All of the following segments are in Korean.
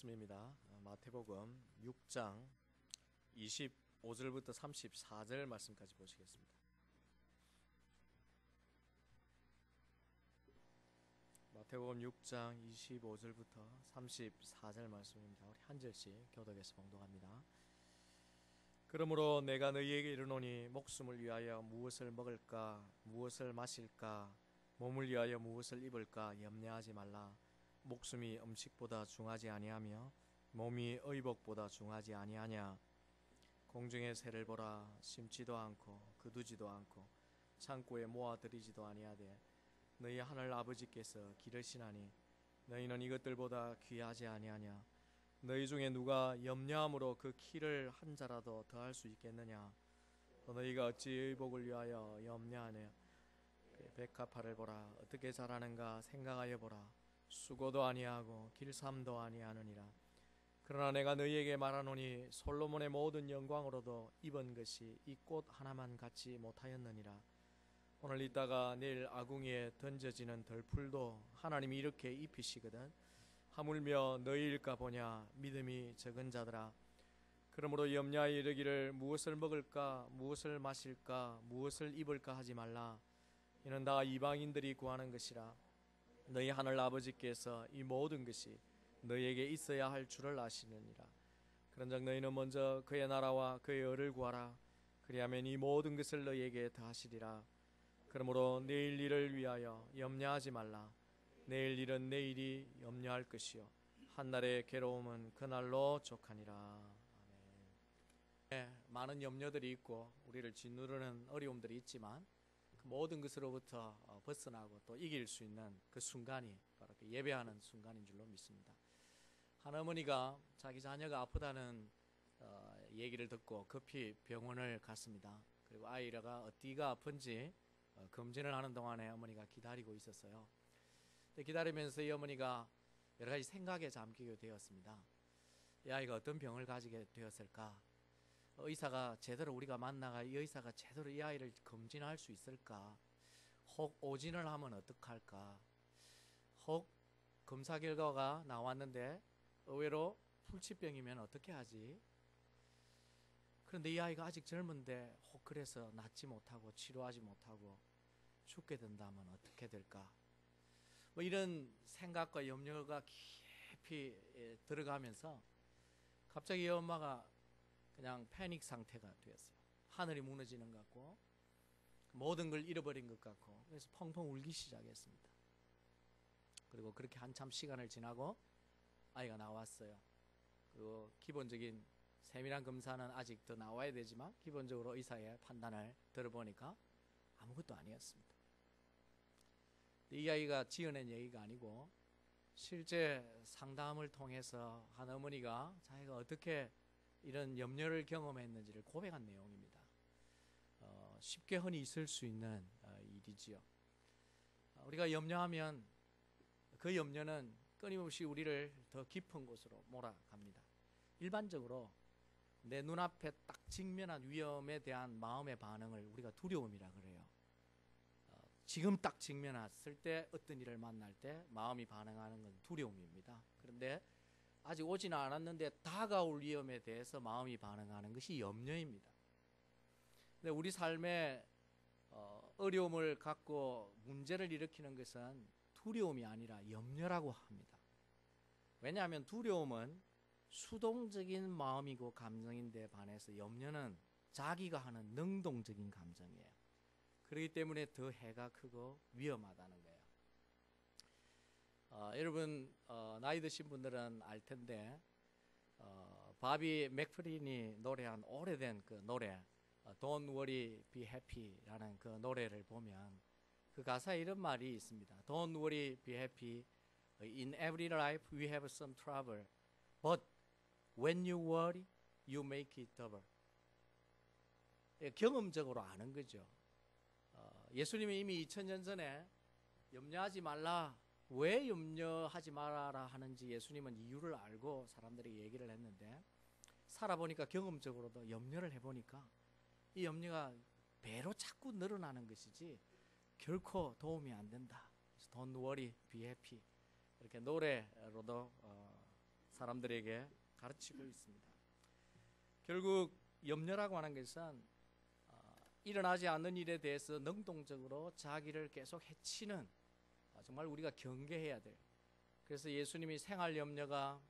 말씀입니다. 마태복음 6장 25절부터 34절 말씀까지 보시겠습니다. 마태복음 6장 25절부터 34절 말씀입니다. 우리 한 절씩 교독해서 봉독합니다. 그러므로 내가 너희에게 이르노니 목숨을 위하여 무엇을 먹을까 무엇을 마실까 몸을 위하여 무엇을 입을까 염려하지 말라. 목숨이 음식보다 중하지 아니하며 몸이 의복보다 중하지 아니하냐. 공중의 새를 보라. 심지도 않고 거두지도 않고 창고에 모아들이지도 아니하되 너희 하늘 아버지께서 기르시나니 너희는 이것들보다 귀하지 아니하냐. 너희 중에 누가 염려함으로 그 키를 한 자라도 더할 수 있겠느냐. 너희가 어찌 의복을 위하여 염려하냐. 백합화를 보라. 어떻게 자라는가 생각하여 보라. 수고도 아니하고 길삼도 아니하느니라. 그러나 내가 너희에게 말하노니 솔로몬의 모든 영광으로도 입은 것이 이 꽃 하나만 갖지 못하였느니라. 오늘 있다가 내일 아궁이에 던져지는 덜풀도 하나님이 이렇게 입히시거든. 하물며 너희일까 보냐. 믿음이 적은 자들아. 그러므로 염려하여 이르기를 무엇을 먹을까 무엇을 마실까 무엇을 입을까 하지 말라. 이는 다 이방인들이 구하는 것이라. 너희 하늘 아버지께서 이 모든 것이 너희에게 있어야 할 줄을 아시느니라. 그런즉 너희는 먼저 그의 나라와 그의 의를 구하라. 그리하면 이 모든 것을 너희에게 더하시리라. 그러므로 내일 일을 위하여 염려하지 말라. 내일 일은 내일이 염려할 것이요 한날의 괴로움은 그날로 족하니라. 아멘. 네, 많은 염려들이 있고 우리를 짓누르는 어려움들이 있지만 그 모든 것으로부터 벗어나고 또 이길 수 있는 그 순간이 바로 그 예배하는 순간인 줄로 믿습니다. 한 어머니가 자기 자녀가 아프다는 얘기를 듣고 급히 병원을 갔습니다. 그리고 아이가 어디가 아픈지 검진을 하는 동안에 어머니가 기다리고 있었어요. 기다리면서 이 어머니가 여러 가지 생각에 잠기게 되었습니다. 이 아이가 어떤 병을 가지게 되었을까? 의사가 제대로 우리가 만나가 이 의사가 제대로 이 아이를 검진할 수 있을까? 혹 오진을 하면 어떡할까? 혹 검사 결과가 나왔는데 의외로 불치병이면 어떻게 하지? 그런데 이 아이가 아직 젊은데 혹 그래서 낫지 못하고 치료하지 못하고 죽게 된다면 어떻게 될까? 뭐 이런 생각과 염려가 깊이 들어가면서 갑자기 이 엄마가 그냥 패닉 상태가 되었어요. 하늘이 무너지는 것 같고 모든 걸 잃어버린 것 같고 그래서 펑펑 울기 시작했습니다. 그리고 그렇게 한참 시간을 지나고 아이가 나왔어요. 그리고 기본적인 세밀한 검사는 아직 더 나와야 되지만 기본적으로 의사의 판단을 들어보니까 아무것도 아니었습니다. 이 아이가 지어낸 얘기가 아니고 실제 상담을 통해서 한 어머니가 자기가 어떻게 이런 염려를 경험했는지를 고백한 내용입니다. 쉽게 흔히 있을 수 있는 일이지요. 우리가 염려하면 그 염려는 끊임없이 우리를 더 깊은 곳으로 몰아갑니다. 일반적으로 내 눈앞에 딱 직면한 위험에 대한 마음의 반응을 우리가 두려움이라 그래요. 지금 딱 직면했을 때 어떤 일을 만날 때 마음이 반응하는 건 두려움입니다. 그런데 아직 오지는 않았는데 다가올 위험에 대해서 마음이 반응하는 것이 염려입니다. 근데 우리 삶에 어려움을 갖고 문제를 일으키는 것은 두려움이 아니라 염려라고 합니다. 왜냐하면 두려움은 수동적인 마음이고 감정인데 반해서 염려는 자기가 하는 능동적인 감정이에요. 그렇기 때문에 더 해가 크고 위험하다는 거예요. 여러분 나이 드신 분들은 알 텐데 바비 맥프린이 노래한 오래된 그 노래 Don't Worry Be Happy라는 그 노래를 보면 그 가사에 이런 말이 있습니다. Don't worry, be happy. In every life we have some trouble, but when you worry, you make it double. 경험적으로 아는 거죠. 예수님이 이미 2000년 전에 염려하지 말라. 왜 염려하지 말아라 하는지 예수님은 이유를 알고 사람들에게 얘기를 했는데 살아보니까 경험적으로도 염려를 해보니까 이 염려가 배로 자꾸 늘어나는 것이지 결코 도움이 안 된다. Don't worry, be happy. 이렇게 노래로도 사람들에게 가르치고 있습니다. 결국 염려라고 하는 것은 일어나지 않는 일에 대해서 능동적으로 자기를 계속 해치는, 정말 우리가 경계해야 돼요. 그래서 예수님이 생활 염려가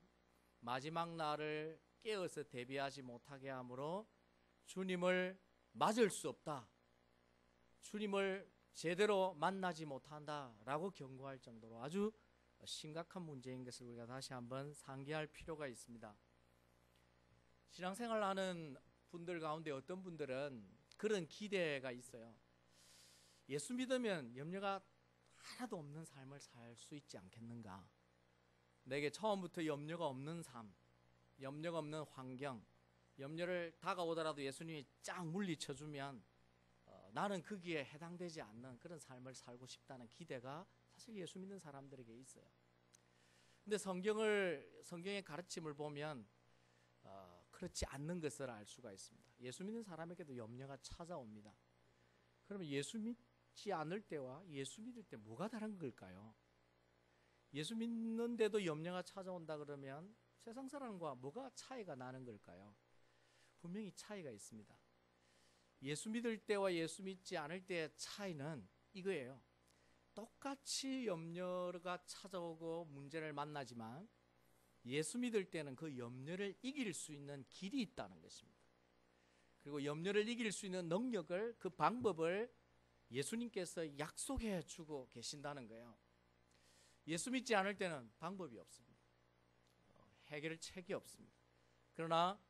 마지막 날을 깨어서 대비하지 못하게 하므로 주님을 맞을 수 없다, 주님을 제대로 만나지 못한다라고 경고할 정도로 아주 심각한 문제인 것을 우리가 다시 한번 상기할 필요가 있습니다. 신앙생활을 하는 분들 가운데 어떤 분들은 그런 기대가 있어요. 예수 믿으면 염려가 하나도 없는 삶을 살 수 있지 않겠는가. 내게 처음부터 염려가 없는 삶, 염려가 없는 환경, 염려를 다가오더라도 예수님이 쫙 물리쳐주면 나는 거기에 해당되지 않는 그런 삶을 살고 싶다는 기대가 사실 예수 믿는 사람들에게 있어요. 근데 성경의 가르침을 보면 그렇지 않는 것을 알 수가 있습니다. 예수 믿는 사람에게도 염려가 찾아옵니다. 그러면 예수 믿지 않을 때와 예수 믿을 때 뭐가 다른 걸까요? 예수 믿는데도 염려가 찾아온다 그러면 세상 사람과 뭐가 차이가 나는 걸까요? 분명히 차이가 있습니다. 예수 믿을 때와 예수 믿지 않을 때의 차이는 이거예요. 똑같이 염려가 찾아오고 문제를 만나지만 예수 믿을 때는 그 염려를 이길 수 있는 길이 있다는 것입니다. 그리고 염려를 이길 수 있는 능력을, 그 방법을 예수님께서 약속해 주고 계신다는 거예요. 예수 믿지 않을 때는 방법이 없습니다. 해결책이 없습니다. 그러나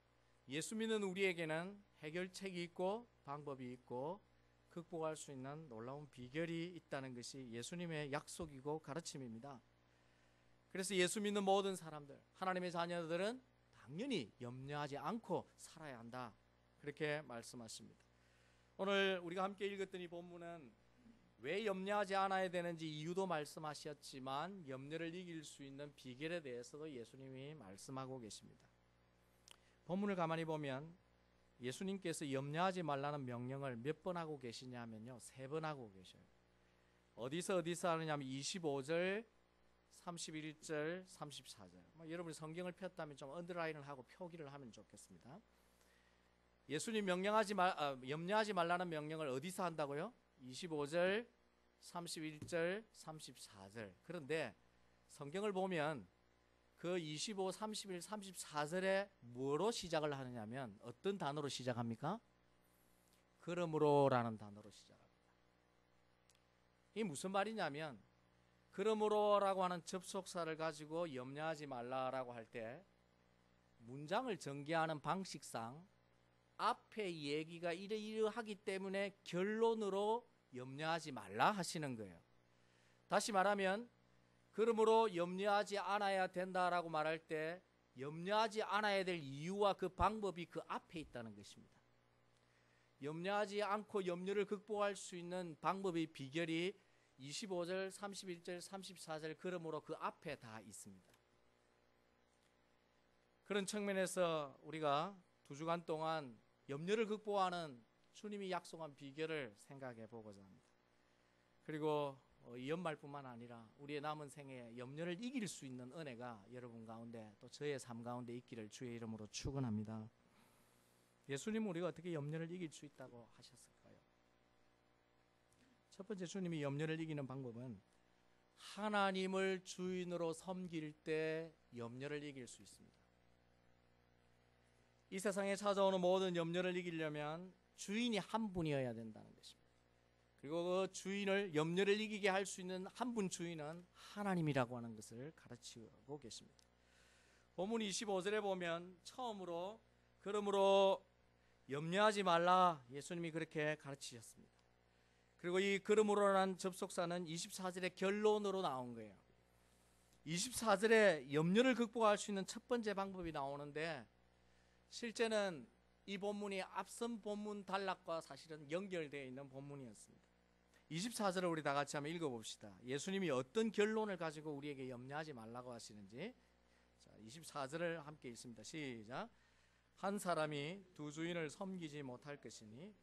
예수 믿는 우리에게는 해결책이 있고 방법이 있고 극복할 수 있는 놀라운 비결이 있다는 것이 예수님의 약속이고 가르침입니다. 그래서 예수 믿는 모든 사람들, 하나님의 자녀들은 당연히 염려하지 않고 살아야 한다, 그렇게 말씀하십니다. 오늘 우리가 함께 읽었던 이 본문은 왜 염려하지 않아야 되는지 이유도 말씀하셨지만 염려를 이길 수 있는 비결에 대해서도 예수님이 말씀하고 계십니다. 본문을 가만히 보면 예수님께서 염려하지 말라는 명령을 몇 번 하고 계시냐면요, 3번 하고 계셔요. 어디서 하느냐면 25절, 31절, 34절. 여러분이 성경을 폈다면 좀 언더라인을 하고 표기를 하면 좋겠습니다. 예수님 염려하지 말라는 명령을 어디서 한다고요? 25절, 31절, 34절. 그런데 성경을 보면 그 25, 31, 34절에 뭐로 시작을 하느냐면 어떤 단어로 시작합니까? 그러므로라는 단어로 시작합니다. 이게 무슨 말이냐면 그러므로라고 하는 접속사를 가지고 염려하지 말라라고 할 때 문장을 전개하는 방식상 앞에 얘기가 이러이러하기 때문에 결론으로 염려하지 말라 하시는 거예요. 다시 말하면 그러므로 염려하지 않아야 된다라고 말할 때 염려하지 않아야 될 이유와 그 방법이 그 앞에 있다는 것입니다. 염려하지 않고 염려를 극복할 수 있는 방법의 비결이 25절, 31절, 34절 그러므로 그 앞에 다 있습니다. 그런 측면에서 우리가 2주간 동안 염려를 극복하는 주님이 약속한 비결을 생각해 보고자 합니다. 그리고 이 연말뿐만 아니라 우리의 남은 생에 염려를 이길 수 있는 은혜가 여러분 가운데 또 저의 삶 가운데 있기를 주의 이름으로 축원합니다. 예수님은 우리가 어떻게 염려를 이길 수 있다고 하셨을까요? 첫 번째, 주님이 염려를 이기는 방법은 하나님을 주인으로 섬길 때 염려를 이길 수 있습니다. 이 세상에 찾아오는 모든 염려를 이기려면 주인이 한 분이어야 된다는 것입니다. 그리고 그 주인을, 염려를 이기게 할 수 있는 한 분 주인은 하나님이라고 하는 것을 가르치고 계십니다. 본문 25절에 보면 처음으로 그러므로 염려하지 말라, 예수님이 그렇게 가르치셨습니다. 그리고 이 그러므로라는 접속사는 24절의 결론으로 나온 거예요. 24절에 염려를 극복할 수 있는 첫 번째 방법이 나오는데 실제는 이 본문이 앞선 본문 단락과 사실은 연결되어 있는 본문이었습니다. 24절을 우리 다 같이 한번 읽어봅시다. 예수님이 어떤 결론을 가지고 우리에게 염려하지 말라고 하시는지. 자, 24절을 함께 읽습니다. 시작. 한 사람이 두 주인을 섬기지 못할 것이니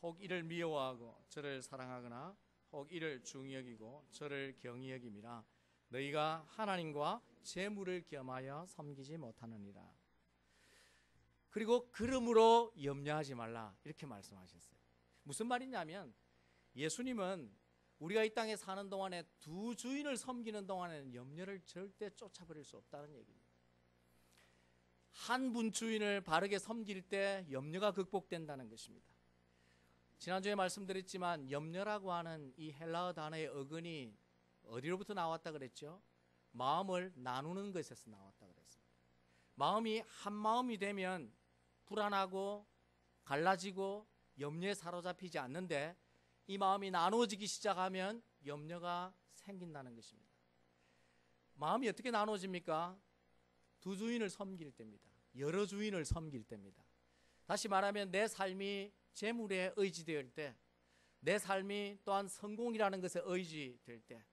혹 이를 미워하고 저를 사랑하거나 혹 이를 중히 여기고 저를 경히 여김이라. 너희가 하나님과 재물을 겸하여 섬기지 못하느니라. 그리고 그러므로 염려하지 말라 이렇게 말씀하셨어요. 무슨 말이냐면 예수님은 우리가 이 땅에 사는 동안에 두 주인을 섬기는 동안에는 염려를 절대 쫓아버릴 수 없다는 얘기입니다. 한 분 주인을 바르게 섬길 때 염려가 극복된다는 것입니다. 지난주에 말씀드렸지만 염려라고 하는 이 헬라어 단어의 어근이 어디로부터 나왔다 그랬죠? 마음을 나누는 것에서 나왔다 그랬습니다. 마음이 한 마음이 되면 불안하고 갈라지고 염려에 사로잡히지 않는데 이 마음이 나누어지기 시작하면 염려가 생긴다는 것입니다. 마음이 어떻게 나누어집니까? 두 주인을 섬길 때입니다. 여러 주인을 섬길 때입니다. 다시 말하면 내 삶이 재물에 의지될 때, 내 삶이 또한 성공이라는 것에 의지될 때,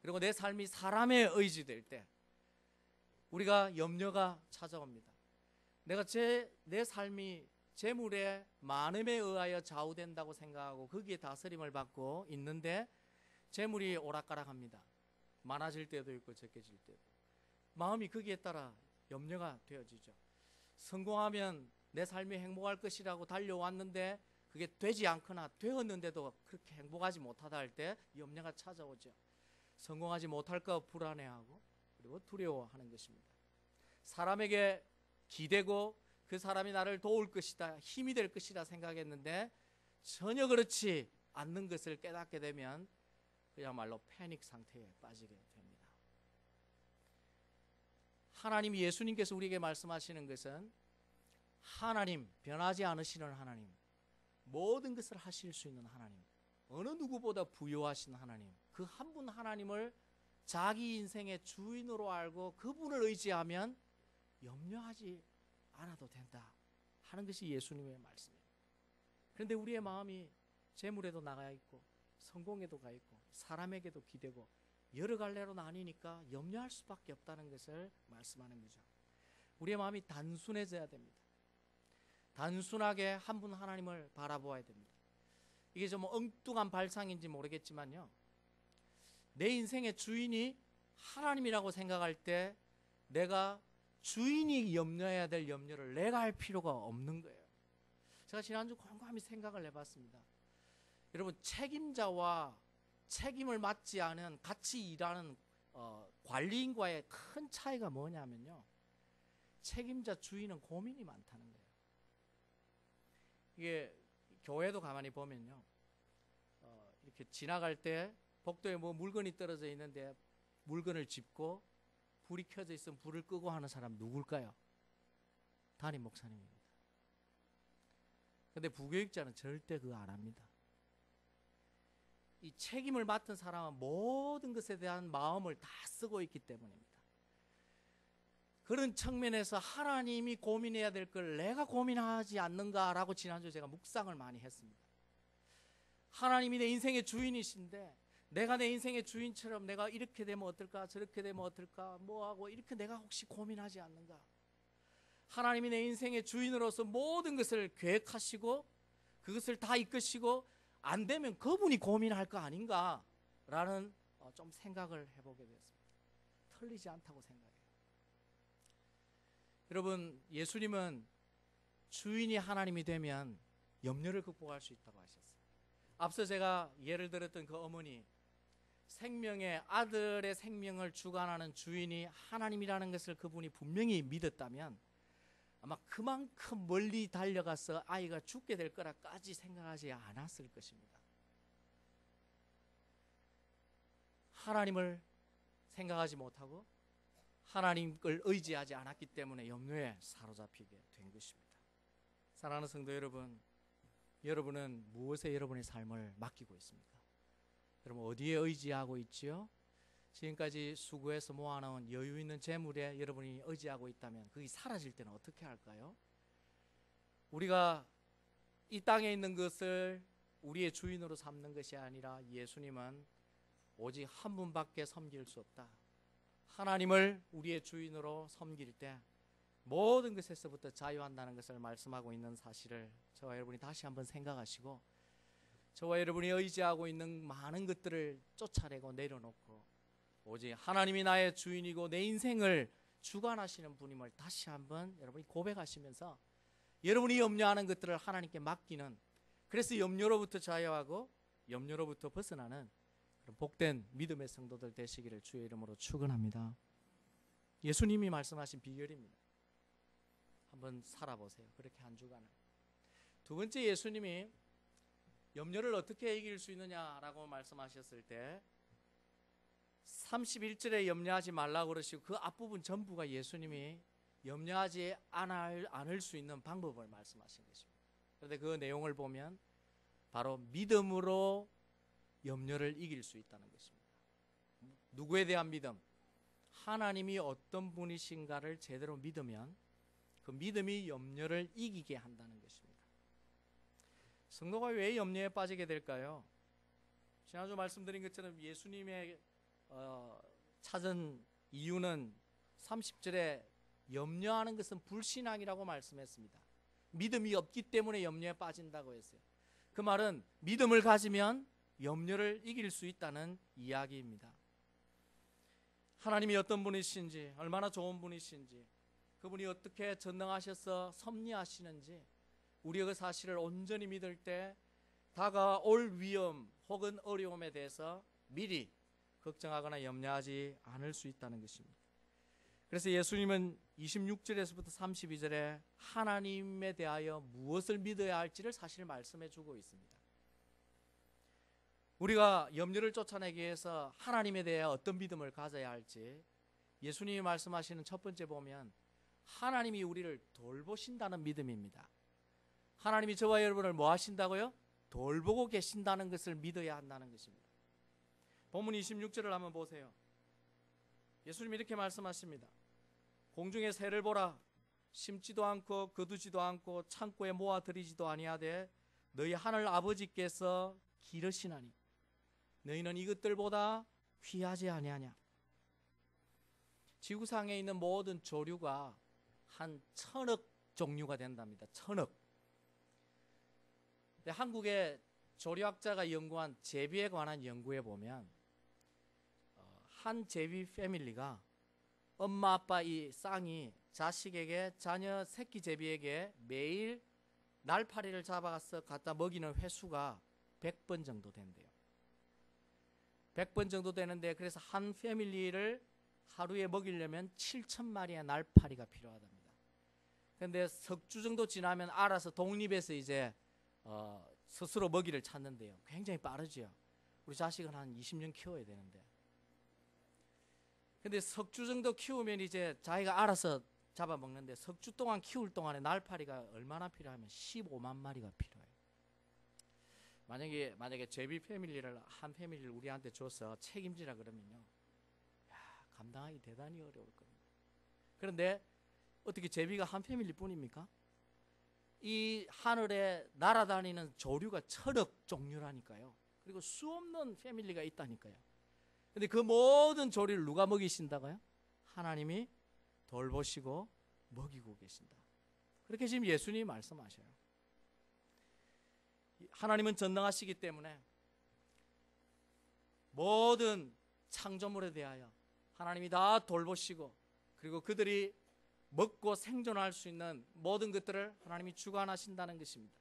그리고 내 삶이 사람에 의지될 때 우리가 염려가 찾아옵니다. 내 삶이 재물의 많음에 의하여 좌우된다고 생각하고 거기에 다스림을 받고 있는데 재물이 오락가락합니다. 많아질 때도 있고 적게질 때도. 마음이 거기에 따라 염려가 되어지죠. 성공하면 내 삶이 행복할 것이라고 달려왔는데 그게 되지 않거나 되었는데도 그렇게 행복하지 못하다 할 때 염려가 찾아오죠. 성공하지 못할까 불안해하고 그리고 두려워하는 것입니다. 사람에게 기대고 그 사람이 나를 도울 것이다, 힘이 될 것이다 생각했는데 전혀 그렇지 않는 것을 깨닫게 되면 그야말로 패닉 상태에 빠지게 됩니다. 하나님, 예수님께서 우리에게 말씀하시는 것은 하나님, 변하지 않으시는 하나님, 모든 것을 하실 수 있는 하나님, 어느 누구보다 부유하신 하나님, 그 한 분 하나님을 자기 인생의 주인으로 알고 그분을 의지하면 염려하지 않아도 된다 하는 것이 예수님의 말씀입니다. 그런데 우리의 마음이 재물에도 나가 있고 성공에도 가 있고 사람에게도 기대고 여러 갈래로 나뉘니까 염려할 수밖에 없다는 것을 말씀하는 거죠. 우리의 마음이 단순해져야 됩니다. 단순하게 한 분 하나님을 바라보아야 됩니다. 이게 좀 엉뚱한 발상인지 모르겠지만요, 내 인생의 주인이 하나님이라고 생각할 때 내가 주인이 염려해야 될 염려를 내가 할 필요가 없는 거예요. 제가 지난주 곰곰이 생각을 해봤습니다. 여러분, 책임자와 책임을 맡지 않은 같이 일하는 관리인과의 큰 차이가 뭐냐면요, 책임자 주인은 고민이 많다는 거예요. 이게 교회도 가만히 보면요, 이렇게 지나갈 때 복도에 뭐 물건이 떨어져 있는데 물건을 짚고 불이 켜져 있으면 불을 끄고 하는 사람 누굴까요? 담임 목사님입니다. 근데 부교육자는 절대 그거 안 합니다. 이 책임을 맡은 사람은 모든 것에 대한 마음을 다 쓰고 있기 때문입니다. 그런 측면에서 하나님이 고민해야 될 걸 내가 고민하지 않는가라고 지난주에 제가 묵상을 많이 했습니다. 하나님이 내 인생의 주인이신데 내가 내 인생의 주인처럼 내가 이렇게 되면 어떨까, 저렇게 되면 어떨까, 뭐하고 이렇게 내가 혹시 고민하지 않는가? 하나님이 내 인생의 주인으로서 모든 것을 계획하시고 그것을 다 이끄시고 안 되면 그분이 고민할 거 아닌가라는 좀 생각을 해보게 되었습니다. 틀리지 않다고 생각해요. 여러분, 예수님은 주인이 하나님이 되면 염려를 극복할 수 있다고 하셨어요. 앞서 제가 예를 들었던 그 어머니, 생명의 아들의 생명을 주관하는 주인이 하나님이라는 것을 그분이 분명히 믿었다면 아마 그만큼 멀리 달려가서 아이가 죽게 될 거라까지 생각하지 않았을 것입니다. 하나님을 생각하지 못하고 하나님을 의지하지 않았기 때문에 염려에 사로잡히게 된 것입니다. 사랑하는 성도 여러분, 여러분은 무엇에 여러분의 삶을 맡기고 있습니까? 여러분 어디에 의지하고 있지요? 지금까지 수고해서 모아놓은 여유 있는 재물에 여러분이 의지하고 있다면 그게 사라질 때는 어떻게 할까요? 우리가 이 땅에 있는 것을 우리의 주인으로 삼는 것이 아니라 예수님은 오직 한 분밖에 섬길 수 없다. 하나님을 우리의 주인으로 섬길 때 모든 것에서부터 자유한다는 것을 말씀하고 있는 사실을 저와 여러분이 다시 한번 생각하시고 저와 여러분이 의지하고 있는 많은 것들을 쫓아내고 내려놓고 오직 하나님이 나의 주인이고 내 인생을 주관하시는 분임을 다시 한번 여러분이 고백하시면서 여러분이 염려하는 것들을 하나님께 맡기는, 그래서 염려로부터 자유하고 염려로부터 벗어나는 그런 복된 믿음의 성도들 되시기를 주의 이름으로 축원합니다. 예수님이 말씀하신 비결입니다. 한번 살아보세요. 그렇게 한 주간을. 두 번째, 예수님이 염려를 어떻게 이길 수 있느냐라고 말씀하셨을 때 31절에 염려하지 말라고 그러시고 그 앞부분 전부가 예수님이 염려하지 않을 수 있는 방법을 말씀하신 것입니다. 그런데 그 내용을 보면 바로 믿음으로 염려를 이길 수 있다는 것입니다. 누구에 대한 믿음? 하나님이 어떤 분이신가를 제대로 믿으면 그 믿음이 염려를 이기게 한다는 것입니다. 성도가 왜 염려에 빠지게 될까요? 지난주 말씀드린 것처럼 예수님의 찾은 이유는 30절에 염려하는 것은 불신앙이라고 말씀했습니다. 믿음이 없기 때문에 염려에 빠진다고 했어요. 그 말은 믿음을 가지면 염려를 이길 수 있다는 이야기입니다. 하나님이 어떤 분이신지, 얼마나 좋은 분이신지, 그분이 어떻게 전능하셔서 섭리하시는지 우리가 그 사실을 온전히 믿을 때 다가올 위험 혹은 어려움에 대해서 미리 걱정하거나 염려하지 않을 수 있다는 것입니다. 그래서 예수님은 26절에서부터 32절에 하나님에 대하여 무엇을 믿어야 할지를 사실 말씀해 주고 있습니다. 우리가 염려를 쫓아내기 위해서 하나님에 대해 어떤 믿음을 가져야 할지 예수님이 말씀하시는 첫 번째 보면 하나님이 우리를 돌보신다는 믿음입니다. 하나님이 저와 여러분을 뭐 하신다고요? 돌보고 계신다는 것을 믿어야 한다는 것입니다. 본문 26절을 한번 보세요. 예수님이 이렇게 말씀하십니다. 공중의 새를 보라. 심지도 않고 거두지도 않고 창고에 모아들이지도 아니하되 너희 하늘 아버지께서 기르시나니 너희는 이것들보다 귀하지 아니하냐. 지구상에 있는 모든 조류가 한 1000억 종류가 된답니다. 1000억. 근데 한국의 조류학자가 연구한 제비에 관한 연구에 보면 한 제비 패밀리가 엄마 아빠 이 쌍이 자식에게 자녀 새끼 제비에게 매일 날파리를 잡아서 갖다 먹이는 횟수가 100번 정도 된대요. 100번 정도 되는데 그래서 한 패밀리를 하루에 먹이려면 7,000마리의 날파리가 필요하답니다. 그런데 석주 정도 지나면 알아서 독립해서 이제 스스로 먹이를 찾는데요. 굉장히 빠르죠. 우리 자식은 한 20년 키워야 되는데. 근데 석주 정도 키우면 이제 자기가 알아서 잡아먹는데 석주 동안 키울 동안에 날파리가 얼마나 필요하면 15만 마리가 필요해요. 만약에 제비 패밀리를 한 패밀리를 우리한테 줘서 책임지라 그러면요, 감당하기 대단히 어려울 겁니다. 그런데 어떻게 제비가 한 패밀리 뿐입니까? 이 하늘에 날아다니는 조류가 1000억 종류라니까요. 그리고 수없는 패밀리가 있다니까요. 근데 그 모든 조류를 누가 먹이신다고요? 하나님이 돌보시고 먹이고 계신다. 그렇게 지금 예수님이 말씀하셔요. 하나님은 전능하시기 때문에 모든 창조물에 대하여 하나님이 다 돌보시고 그리고 그들이 먹고 생존할 수 있는 모든 것들을 하나님이 주관하신다는 것입니다.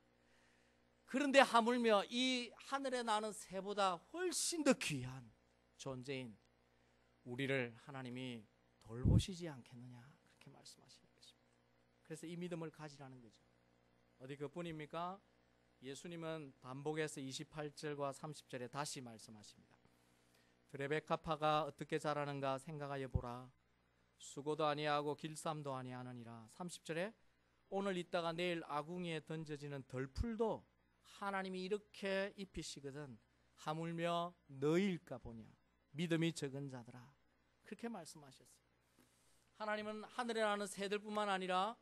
그런데 하물며 이 하늘에 나는 새보다 훨씬 더 귀한 존재인 우리를 하나님이 돌보시지 않겠느냐, 그렇게 말씀하시는 것입니다. 그래서 이 믿음을 가지라는 거죠. 어디 그뿐입니까? 예수님은 반복해서 28절과 30절에 다시 말씀하십니다. 드레베카파가 어떻게 자라는가 생각하여 보라. 수고도 아니하고 길쌈도 아니하느니라. 30절에 오늘 있다가 내일 아궁이에 던져지는 덜풀도 하나님이 이렇게 입히시거든 하물며 너희일까 보냐, 믿음이 적은 자들아, 그렇게 말씀하셨어요. 하나님은 하늘에 나는 새들뿐만 아니라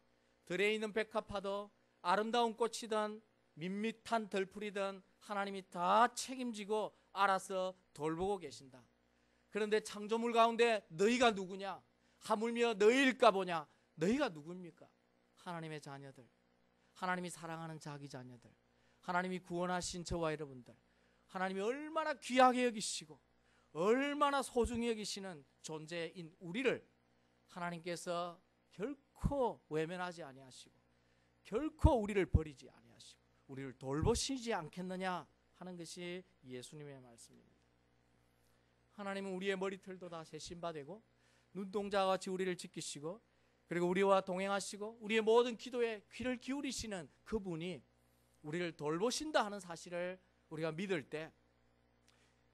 들에 있는 백합화도 아름다운 꽃이든 밋밋한 덜풀이든 하나님이 다 책임지고 알아서 돌보고 계신다. 그런데 창조물 가운데 너희가 누구냐, 하물며 너희일까 보냐. 너희가 누굽니까? 하나님의 자녀들, 하나님이 사랑하는 자기 자녀들, 하나님이 구원하신 저와 여러분들, 하나님이 얼마나 귀하게 여기시고 얼마나 소중히 여기시는 존재인 우리를 하나님께서 결코 외면하지 아니하시고 결코 우리를 버리지 아니하시고 우리를 돌보시지 않겠느냐 하는 것이 예수님의 말씀입니다. 하나님은 우리의 머리털도 다 세심바 되고 눈동자와 같이 우리를 지키시고 그리고 우리와 동행하시고 우리의 모든 기도에 귀를 기울이시는 그분이 우리를 돌보신다 하는 사실을 우리가 믿을 때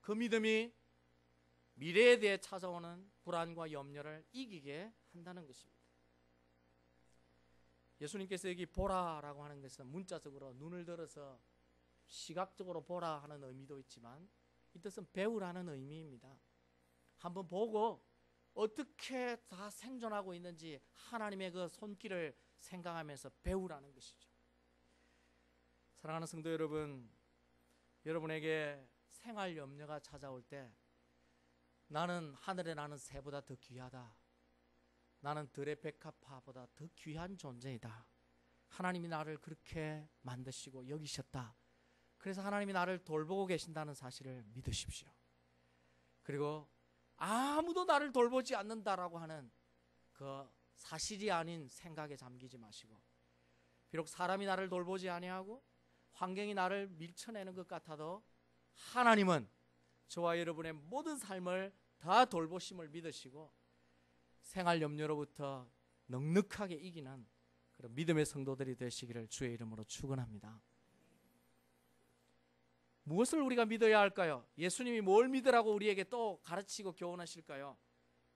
그 믿음이 미래에 대해 찾아오는 불안과 염려를 이기게 한다는 것입니다. 예수님께서 여기 보라라고 하는 것은 문자적으로 눈을 들어서 시각적으로 보라 하는 의미도 있지만 이 뜻은 배우라는 의미입니다. 한번 보고 어떻게 다 생존하고 있는지 하나님의 그 손길을 생각하면서 배우라는 것이죠. 사랑하는 성도 여러분, 여러분에게 생활 염려가 찾아올 때 나는 하늘에 나는 새보다 더 귀하다. 나는 들의 백합화보다 더 귀한 존재이다. 하나님이 나를 그렇게 만드시고 여기셨다. 그래서 하나님이 나를 돌보고 계신다는 사실을 믿으십시오. 그리고 아무도 나를 돌보지 않는다라고 하는 그 사실이 아닌 생각에 잠기지 마시고 비록 사람이 나를 돌보지 아니하고 환경이 나를 밀쳐내는 것 같아도 하나님은 저와 여러분의 모든 삶을 다 돌보심을 믿으시고 생활 염려로부터 넉넉하게 이기는 그런 믿음의 성도들이 되시기를 주의 이름으로 축원합니다. 무엇을 우리가 믿어야 할까요? 예수님이 뭘 믿으라고 우리에게 또 가르치고 교훈하실까요?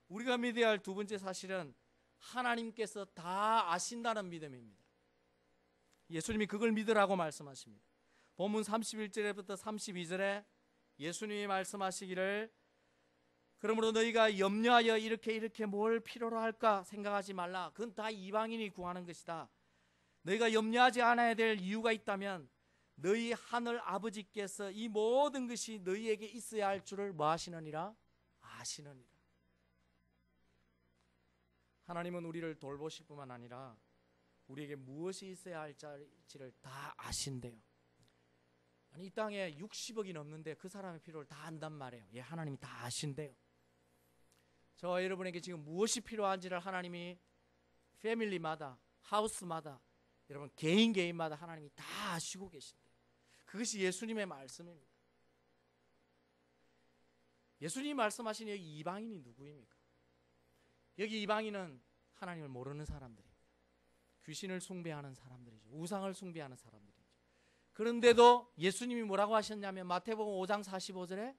우리가 믿어야 할 두 번째 사실은 하나님께서 다 아신다는 믿음입니다. 예수님이 그걸 믿으라고 말씀하십니다. 본문 31절부터 32절에 예수님이 말씀하시기를 그러므로 너희가 염려하여 이렇게 뭘 필요로 할까 생각하지 말라. 그건 다 이방인이 구하는 것이다. 너희가 염려하지 않아야 될 이유가 있다면 너희 하늘 아버지께서 이 모든 것이 너희에게 있어야 할 줄을 뭐 하시느니라? 아시느니라. 하나님은 우리를 돌보실 뿐만 아니라 우리에게 무엇이 있어야 할지를 다 아신대요. 아니 이 땅에 60억이 넘는데 그 사람의 필요를 다 안단 말이에요. 예, 하나님이 다 아신대요. 저와 여러분에게 지금 무엇이 필요한지를 하나님이 패밀리마다 하우스마다 여러분 개인마다 하나님이 다 아시고 계신대요. 그것이 예수님의 말씀입니다. 예수님이 말씀하신 여기 이방인이 누구입니까? 여기 이방인은 하나님을 모르는 사람들입니다. 귀신을 숭배하는 사람들이죠. 우상을 숭배하는 사람들이죠. 그런데도 예수님이 뭐라고 하셨냐면 마태복음 5장 45절에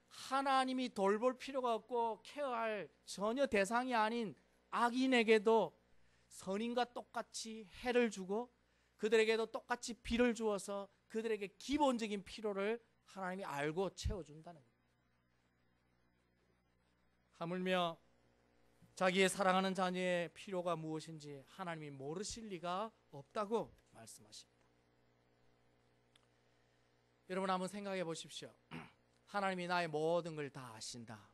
하나님이 돌볼 필요가 없고 케어할 전혀 대상이 아닌 악인에게도 선인과 똑같이 해를 주고 그들에게도 똑같이 비를 주어서 그들에게 기본적인 필요를 하나님이 알고 채워준다는 거예요. 하물며 자기의 사랑하는 자녀의 필요가 무엇인지 하나님이 모르실 리가 없다고 말씀하십니다. 여러분 한번 생각해 보십시오. 하나님이 나의 모든 걸 다 아신다.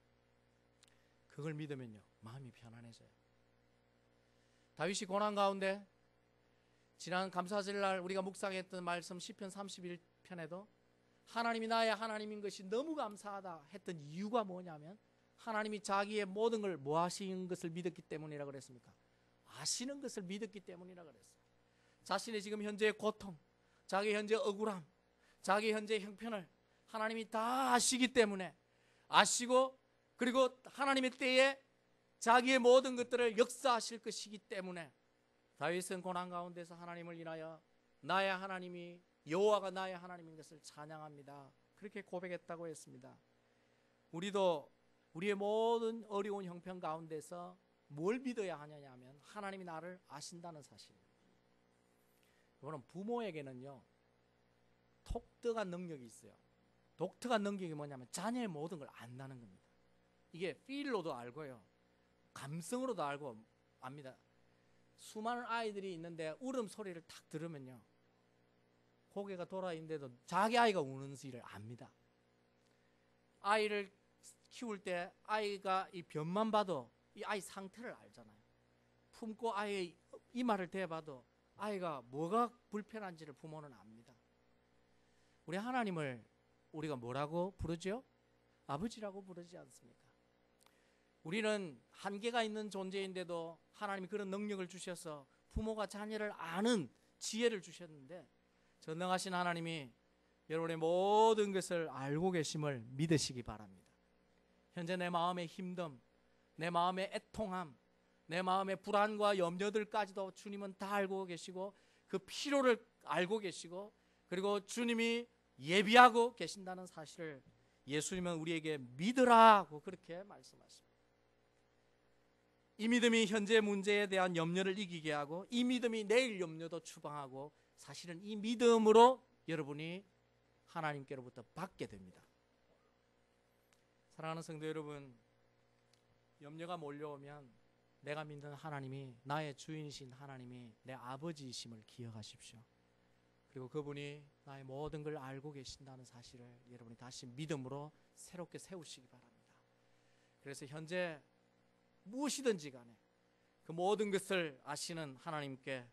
그걸 믿으면요 마음이 편안해져요. 다윗이 고난 가운데 지난 감사절날 우리가 묵상했던 말씀 시편 31편에도 하나님이 나의 하나님인 것이 너무 감사하다 했던 이유가 뭐냐면 하나님이 자기의 모든 걸 뭐 하시는 것을 믿었기 때문이라 그랬습니까? 아시는 것을 믿었기 때문이라 그랬어요. 자신의 지금 현재의 고통, 자기 현재 억울함, 자기 현재 형편을 하나님이 다 아시기 때문에 아시고 그리고 하나님의 때에 자기의 모든 것들을 역사하실 것이기 때문에 다윗은 고난 가운데서 하나님을 인하여 나의 하나님이 여호와가 나의 하나님인 것을 찬양합니다. 그렇게 고백했다고 했습니다. 우리도 우리의 모든 어려운 형편 가운데서 뭘 믿어야 하느냐 하면 하나님이 나를 아신다는 사실입니다. 여러분 부모에게는요 독특한 능력이 있어요. 독특한 능력이 뭐냐면 자녀의 모든 걸 안다는 겁니다. 이게 필로도 알고요 감성으로도 알고 압니다. 수많은 아이들이 있는데 울음소리를 탁 들으면요 고개가 돌아 있는데도 자기 아이가 우는지를 압니다. 아이를 키울 때 아이가 이 변만 봐도 이 아이 상태를 알잖아요. 품고 아이의 이마를 대봐도 아이가 뭐가 불편한지를 부모는 압니다. 우리 하나님을 우리가 뭐라고 부르죠? 아버지라고 부르지 않습니까? 우리는 한계가 있는 존재인데도 하나님이 그런 능력을 주셔서 부모가 자녀를 아는 지혜를 주셨는데, 전능하신 하나님이 여러분의 모든 것을 알고 계심을 믿으시기 바랍니다. 현재 내 마음의 힘듦, 내 마음의 애통함, 내 마음의 불안과 염려들까지도 주님은 다 알고 계시고 그 필요를 알고 계시고, 그리고 주님이 예비하고 계신다는 사실을 예수님은 우리에게 믿으라고 그렇게 말씀하십니다. 이 믿음이 현재 문제에 대한 염려를 이기게 하고, 이 믿음이 내일 염려도 추방하고, 사실은 이 믿음으로 여러분이 하나님께로부터 받게 됩니다. 사랑하는 성도 여러분, 염려가 몰려오면 내가 믿는 하나님이, 나의 주인이신 하나님이 내 아버지이심을 기억하십시오. 그리고 그분이 나의 모든 걸 알고 계신다는 사실을 여러분이 다시 믿음으로 새롭게 세우시기 바랍니다. 그래서 현재 무엇이든지 간에 그 모든 것을 아시는 하나님께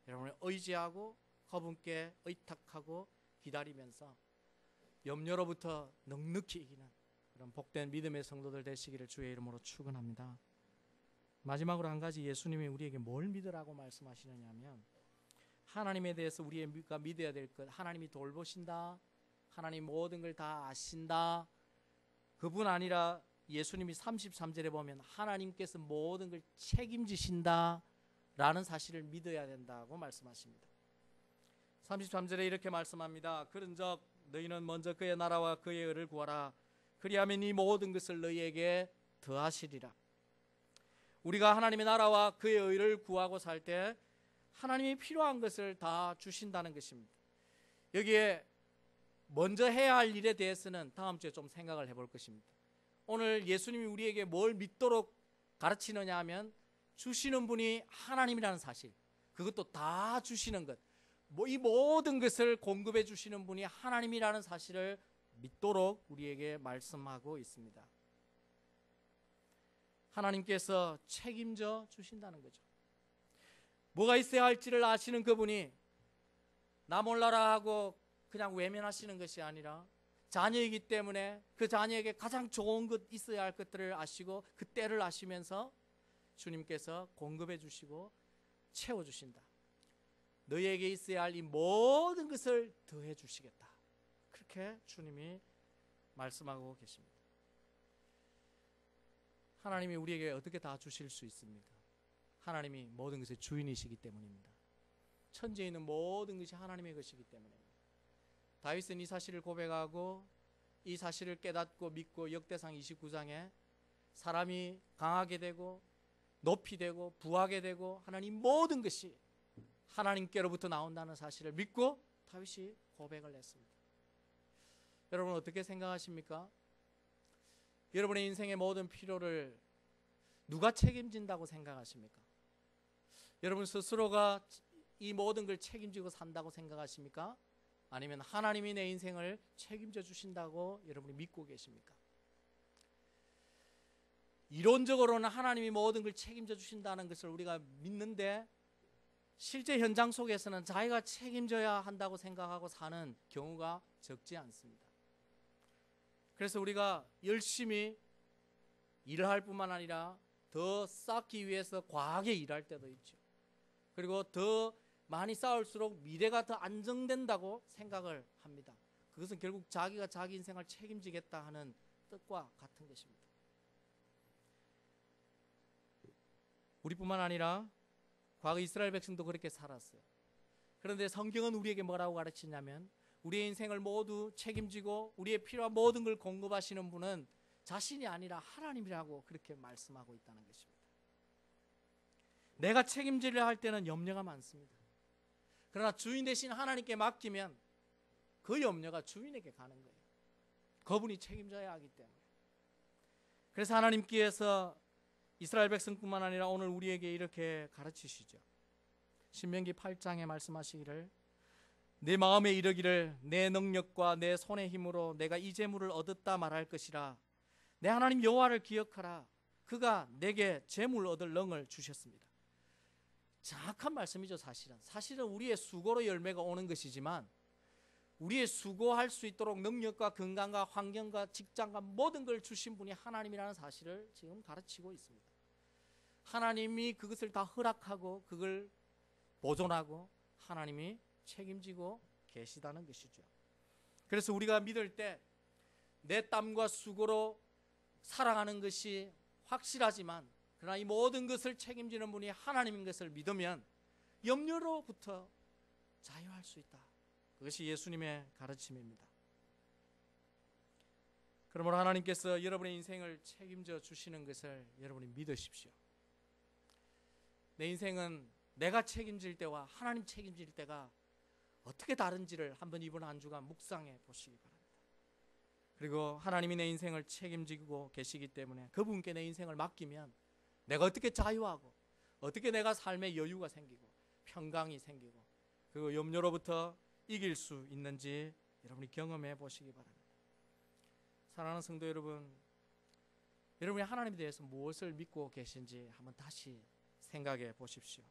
여러분을 의지하고 그분께 의탁하고 기다리면서 염려로부터 넉넉히 이기는 그런 복된 믿음의 성도들 되시기를 주의 이름으로 축원합니다. 마지막으로 한 가지, 예수님이 우리에게 뭘 믿으라고 말씀하시느냐 하면, 하나님에 대해서 우리가 믿어야 될 것, 하나님이 돌보신다, 하나님 모든 걸 다 아신다, 그뿐 아니라 예수님이 33절에 보면 하나님께서 모든 걸 책임지신다 라는 사실을 믿어야 된다고 말씀하십니다. 33절에 이렇게 말씀합니다. 그런즉 너희는 먼저 그의 나라와 그의 의를 구하라. 그리하면 이 모든 것을 너희에게 더하시리라. 우리가 하나님의 나라와 그의 의를 구하고 살 때 하나님이 필요한 것을 다 주신다는 것입니다. 여기에 먼저 해야 할 일에 대해서는 다음 주에 좀 생각을 해볼 것입니다. 오늘 예수님이 우리에게 뭘 믿도록 가르치느냐 하면, 주시는 분이 하나님이라는 사실, 그것도 다 주시는 것, 이 모든 것을 공급해 주시는 분이 하나님이라는 사실을 믿도록 우리에게 말씀하고 있습니다. 하나님께서 책임져 주신다는 거죠. 뭐가 있어야 할지를 아시는 그분이 나 몰라라 하고 그냥 외면하시는 것이 아니라, 자녀이기 때문에 그 자녀에게 가장 좋은 것, 있어야 할 것들을 아시고 그 때를 아시면서 주님께서 공급해 주시고 채워 주신다. 너희에게 있어야 할 이 모든 것을 더해 주시겠다. 그렇게 주님이 말씀하고 계십니다. 하나님이 우리에게 어떻게 다 주실 수 있습니까? 하나님이 모든 것의 주인이시기 때문입니다. 천지에 있는 모든 것이 하나님의 것이기 때문입니다. 다윗은 이 사실을 고백하고 이 사실을 깨닫고 믿고 역대상 29장에 사람이 강하게 되고 높이 되고 부하게 되고 하나님 모든 것이 하나님께로부터 나온다는 사실을 믿고 다윗이 고백을 했습니다. 여러분 어떻게 생각하십니까? 여러분의 인생의 모든 필요를 누가 책임진다고 생각하십니까? 여러분 스스로가 이 모든 걸 책임지고 산다고 생각하십니까? 아니면 하나님이 내 인생을 책임져 주신다고 여러분이 믿고 계십니까? 이론적으로는 하나님이 모든 걸 책임져 주신다는 것을 우리가 믿는데, 실제 현장 속에서는 자기가 책임져야 한다고 생각하고 사는 경우가 적지 않습니다. 그래서 우리가 열심히 일을 할 뿐만 아니라 더 쌓기 위해서 과하게 일할 때도 있죠. 그리고 더 많이 쌓을수록 미래가 더 안정된다고 생각을 합니다. 그것은 결국 자기가 자기 인생을 책임지겠다 하는 뜻과 같은 것입니다. 우리뿐만 아니라 과거 이스라엘 백성도 그렇게 살았어요. 그런데 성경은 우리에게 뭐라고 가르치냐면, 우리의 인생을 모두 책임지고 우리의 필요한 모든 걸 공급하시는 분은 자신이 아니라 하나님이라고 그렇게 말씀하고 있다는 것입니다. 내가 책임지려 할 때는 염려가 많습니다. 그러나 주인 대신 하나님께 맡기면 그 염려가 주인에게 가는 거예요. 그분이 책임져야 하기 때문에. 그래서 하나님께서 이스라엘 백성뿐만 아니라 오늘 우리에게 이렇게 가르치시죠. 신명기 8장에 말씀하시기를, 내 마음에 이르기를 내 능력과 내 손의 힘으로 내가 이 재물을 얻었다 말할 것이라. 내 하나님 여호와를 기억하라. 그가 내게 재물 얻을 능을 주셨습니다. 정확한 말씀이죠. 사실은 우리의 수고로 열매가 오는 것이지만 우리의 수고할 수 있도록 능력과 건강과 환경과 직장과 모든 걸 주신 분이 하나님이라는 사실을 지금 가르치고 있습니다. 하나님이 그것을 다 허락하고 그걸 보존하고 하나님이 책임지고 계시다는 것이죠. 그래서 우리가 믿을 때 내 땀과 수고로 살아가는 것이 확실하지만 그러나 이 모든 것을 책임지는 분이 하나님인 것을 믿으면 염려로부터 자유할 수 있다. 그것이 예수님의 가르침입니다. 그러므로 하나님께서 여러분의 인생을 책임져 주시는 것을 여러분이 믿으십시오. 내 인생은 내가 책임질 때와 하나님 책임질 때가 어떻게 다른지를 한번 이번 한 주간 묵상해 보시기 바랍니다. 그리고 하나님이 내 인생을 책임지고 계시기 때문에 그분께 내 인생을 맡기면 내가 어떻게 자유하고 어떻게 내가 삶의 여유가 생기고 평강이 생기고 그 염려로부터 이길 수 있는지 여러분이 경험해 보시기 바랍니다. 사랑하는 성도 여러분, 여러분이 하나님에 대해서 무엇을 믿고 계신지 한번 다시 생각해 보십시오.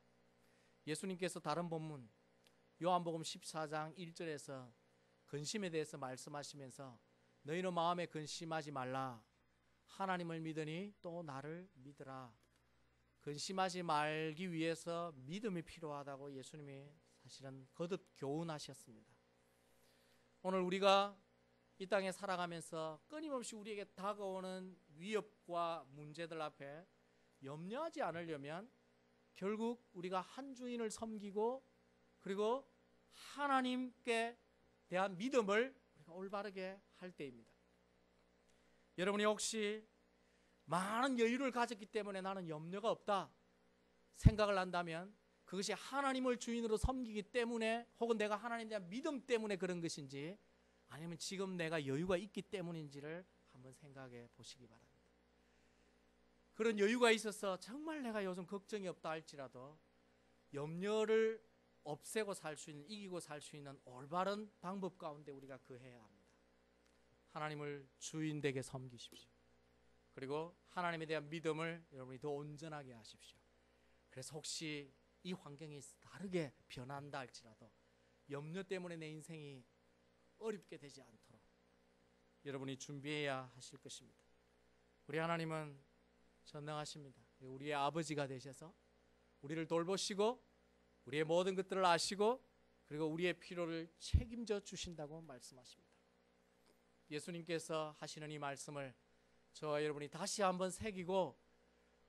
예수님께서 다른 본문 요한복음 14장 1절에서 근심에 대해서 말씀하시면서 너희는 마음에 근심하지 말라. 하나님을 믿으니 또 나를 믿으라. 근심하지 말기 위해서 믿음이 필요하다고 예수님이 사실은 거듭 교훈하셨습니다. 오늘 우리가 이 땅에 살아가면서 끊임없이 우리에게 다가오는 위협과 문제들 앞에 염려하지 않으려면 결국 우리가 한 주인을 섬기고 그리고 하나님께 대한 믿음을 우리가 올바르게 할 때입니다. 여러분이 혹시 많은 여유를 가졌기 때문에 나는 염려가 없다 생각을 한다면 그것이 하나님을 주인으로 섬기기 때문에 혹은 내가 하나님에 대한 믿음 때문에 그런 것인지 아니면 지금 내가 여유가 있기 때문인지를 한번 생각해 보시기 바랍니다. 그런 여유가 있어서 정말 내가 요즘 걱정이 없다 할지라도 염려를 없애고 살 수 있는, 이기고 살 수 있는 올바른 방법 가운데 우리가 거해야 합니다. 하나님을 주인되게 섬기십시오. 그리고 하나님에 대한 믿음을 여러분이 더 온전하게 하십시오. 그래서 혹시 이 환경이 다르게 변한다 할지라도 염려 때문에 내 인생이 어렵게 되지 않도록 여러분이 준비해야 하실 것입니다. 우리 하나님은 전능하십니다. 우리의 아버지가 되셔서 우리를 돌보시고 우리의 모든 것들을 아시고 그리고 우리의 필요를 책임져 주신다고 말씀하십니다. 예수님께서 하시는 이 말씀을 저와 여러분이 다시 한번 새기고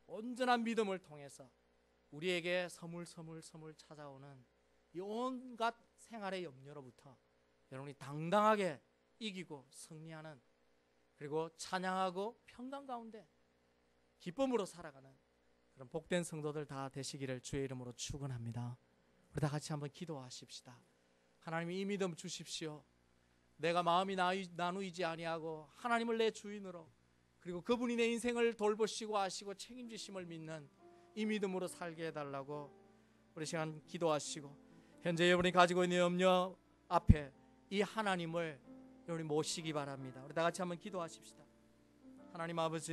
온전한 믿음을 통해서 우리에게 서물서물 찾아오는 이 온갖 생활의 염려로부터 여러분이 당당하게 이기고 승리하는 그리고 찬양하고 평강 가운데 기쁨으로 살아가는 그런 복된 성도들 다 되시기를 주의 이름으로 축원합니다. 우리 다 같이 한번 기도하십시다. 하나님 이 믿음 주십시오. 내가 마음이 나누이지 아니하고 하나님을 내 주인으로 그리고 그분이 내 인생을 돌보시고 아시고 책임지심을 믿는 이 믿음으로 살게 해달라고 우리 시간 기도하시고 현재 여러분이 가지고 있는 염려 앞에 이 하나님을 여러분이 모시기 바랍니다. 우리 다 같이 한번 기도하십시다. 하나님 아버지